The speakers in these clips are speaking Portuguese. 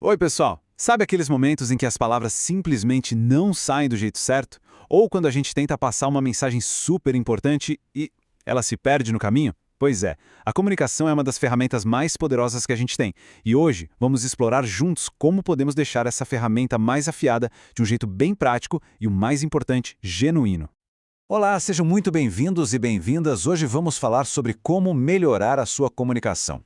Oi, pessoal! Sabe aqueles momentos em que as palavras simplesmente não saem do jeito certo? Ou quando a gente tenta passar uma mensagem super importante e ela se perde no caminho? Pois é, a comunicação é uma das ferramentas mais poderosas que a gente tem. E hoje vamos explorar juntos como podemos deixar essa ferramenta mais afiada de um jeito bem prático e, o mais importante, genuíno. Olá, sejam muito bem-vindos e bem-vindas. Hoje vamos falar sobre como melhorar a sua comunicação.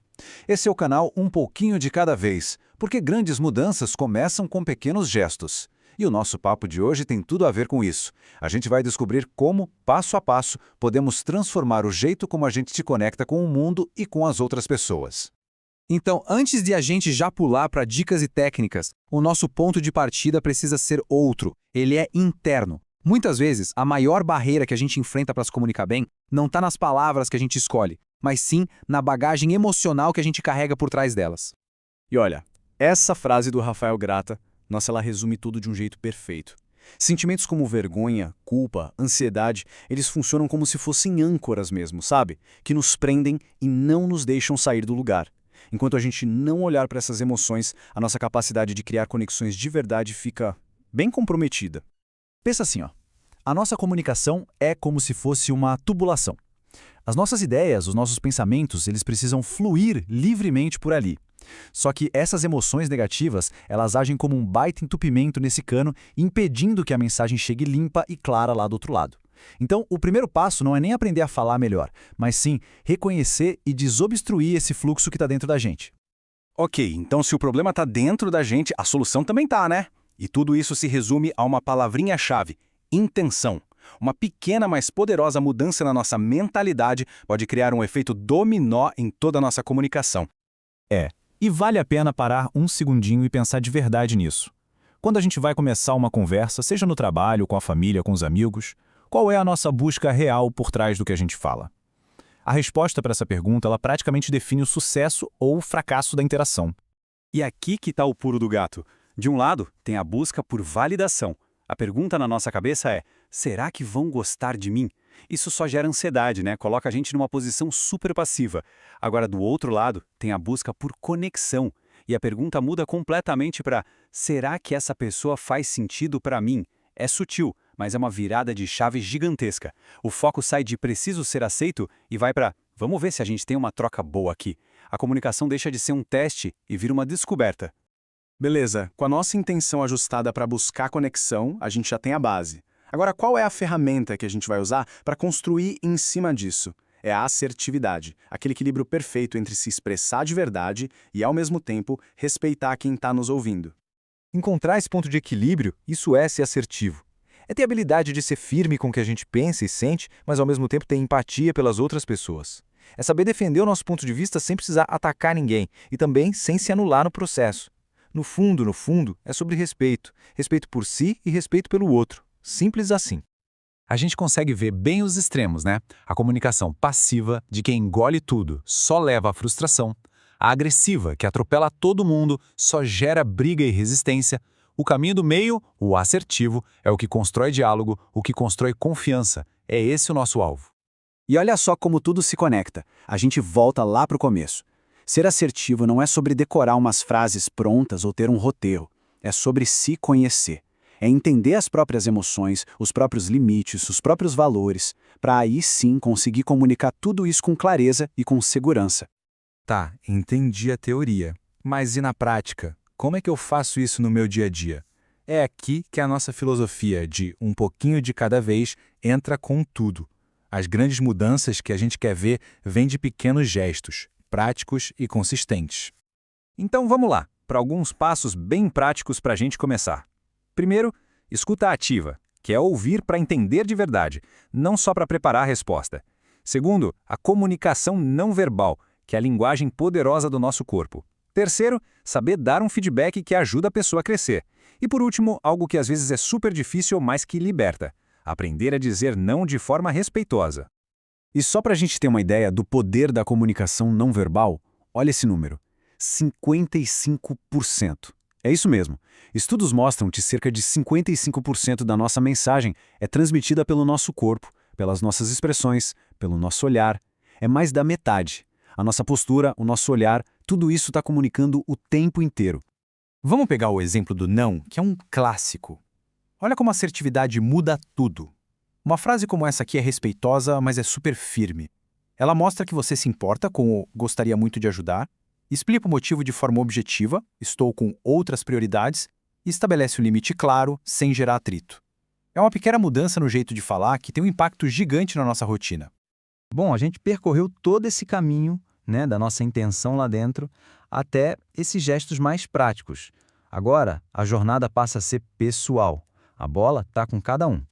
Esse é o canal Um Pouquinho de Cada Vez, porque grandes mudanças começam com pequenos gestos. E o nosso papo de hoje tem tudo a ver com isso. A gente vai descobrir como, passo a passo, podemos transformar o jeito como a gente se conecta com o mundo e com as outras pessoas. Então, antes de a gente já pular para dicas e técnicas, o nosso ponto de partida precisa ser outro. Ele é interno. Muitas vezes, a maior barreira que a gente enfrenta para se comunicar bem não está nas palavras que a gente escolhe, mas sim na bagagem emocional que a gente carrega por trás delas. E olha, essa frase do Rafael Grata, nossa, ela resume tudo de um jeito perfeito. Sentimentos como vergonha, culpa, ansiedade, eles funcionam como se fossem âncoras mesmo, sabe? Que nos prendem e não nos deixam sair do lugar. Enquanto a gente não olhar para essas emoções, a nossa capacidade de criar conexões de verdade fica bem comprometida. Pensa assim, ó. A nossa comunicação é como se fosse uma tubulação. As nossas ideias, os nossos pensamentos, eles precisam fluir livremente por ali. Só que essas emoções negativas, elas agem como um baita entupimento nesse cano, impedindo que a mensagem chegue limpa e clara lá do outro lado. Então, o primeiro passo não é nem aprender a falar melhor, mas sim reconhecer e desobstruir esse fluxo que está dentro da gente. Ok, então se o problema está dentro da gente, a solução também tá, né? E tudo isso se resume a uma palavrinha-chave: intenção. Uma pequena, mas poderosa mudança na nossa mentalidade pode criar um efeito dominó em toda a nossa comunicação. E vale a pena parar um segundinho e pensar de verdade nisso. Quando a gente vai começar uma conversa, seja no trabalho, com a família, com os amigos, qual é a nossa busca real por trás do que a gente fala? A resposta para essa pergunta, ela praticamente define o sucesso ou o fracasso da interação. E aqui que está o pulo do gato. De um lado, tem a busca por validação. A pergunta na nossa cabeça é: será que vão gostar de mim? Isso só gera ansiedade, né? Coloca a gente numa posição super passiva. Agora, do outro lado, tem a busca por conexão. E a pergunta muda completamente para: será que essa pessoa faz sentido para mim? É sutil, mas é uma virada de chave gigantesca. O foco sai de preciso ser aceito e vai para: vamos ver se a gente tem uma troca boa aqui. A comunicação deixa de ser um teste e vira uma descoberta. Beleza, com a nossa intenção ajustada para buscar conexão, a gente já tem a base. Agora, qual é a ferramenta que a gente vai usar para construir em cima disso? É a assertividade, aquele equilíbrio perfeito entre se expressar de verdade e, ao mesmo tempo, respeitar quem está nos ouvindo. Encontrar esse ponto de equilíbrio, isso é ser assertivo. É ter a habilidade de ser firme com o que a gente pensa e sente, mas ao mesmo tempo ter empatia pelas outras pessoas. É saber defender o nosso ponto de vista sem precisar atacar ninguém e também sem se anular no processo. No fundo, é sobre respeito. Respeito por si e respeito pelo outro. Simples assim. A gente consegue ver bem os extremos, né? A comunicação passiva, de quem engole tudo, só leva à frustração. A agressiva, que atropela todo mundo, só gera briga e resistência. O caminho do meio, o assertivo, é o que constrói diálogo, o que constrói confiança. É esse o nosso alvo. E olha só como tudo se conecta. A gente volta lá para o começo. Ser assertivo não é sobre decorar umas frases prontas ou ter um roteiro. É sobre se conhecer. É entender as próprias emoções, os próprios limites, os próprios valores, para aí sim conseguir comunicar tudo isso com clareza e com segurança. Tá, entendi a teoria. Mas e na prática? Como é que eu faço isso no meu dia a dia? É aqui que a nossa filosofia de um pouquinho de cada vez entra com tudo. As grandes mudanças que a gente quer ver vêm de pequenos gestos, práticos e consistentes. Então vamos lá, para alguns passos bem práticos para a gente começar. Primeiro, escuta ativa, que é ouvir para entender de verdade, não só para preparar a resposta. Segundo, a comunicação não verbal, que é a linguagem poderosa do nosso corpo. Terceiro, saber dar um feedback que ajuda a pessoa a crescer. E por último, algo que às vezes é super difícil, mas que liberta: aprender a dizer não de forma respeitosa. E só para a gente ter uma ideia do poder da comunicação não verbal, olha esse número: 55%. É isso mesmo. Estudos mostram que cerca de 55% da nossa mensagem é transmitida pelo nosso corpo, pelas nossas expressões, pelo nosso olhar. É mais da metade. A nossa postura, o nosso olhar, tudo isso está comunicando o tempo inteiro. Vamos pegar o exemplo do não, que é um clássico. Olha como a assertividade muda tudo. Uma frase como essa aqui é respeitosa, mas é super firme. Ela mostra que você se importa com o gostaria muito de ajudar, explica o motivo de forma objetiva, estou com outras prioridades, e estabelece um limite claro, sem gerar atrito. É uma pequena mudança no jeito de falar que tem um impacto gigante na nossa rotina. Bom, a gente percorreu todo esse caminho, né, da nossa intenção lá dentro, até esses gestos mais práticos. Agora, a jornada passa a ser pessoal. A bola está com cada um.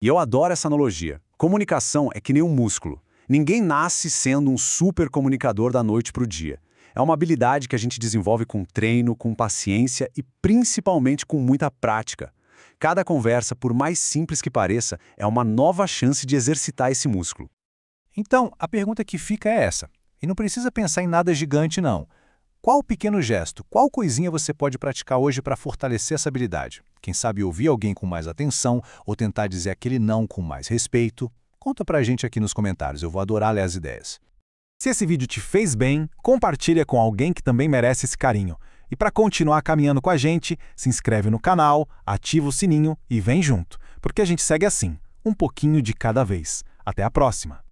E eu adoro essa analogia. Comunicação é que nem um músculo. Ninguém nasce sendo um super comunicador da noite para o dia. É uma habilidade que a gente desenvolve com treino, com paciência e principalmente com muita prática. Cada conversa, por mais simples que pareça, é uma nova chance de exercitar esse músculo. Então, a pergunta que fica é essa. E não precisa pensar em nada gigante, não. Qual pequeno gesto, qual coisinha você pode praticar hoje para fortalecer essa habilidade? Quem sabe ouvir alguém com mais atenção ou tentar dizer aquele não com mais respeito? Conta pra gente aqui nos comentários, eu vou adorar ler as ideias. Se esse vídeo te fez bem, compartilha com alguém que também merece esse carinho. E para continuar caminhando com a gente, se inscreve no canal, ativa o sininho e vem junto, porque a gente segue assim, um pouquinho de cada vez. Até a próxima!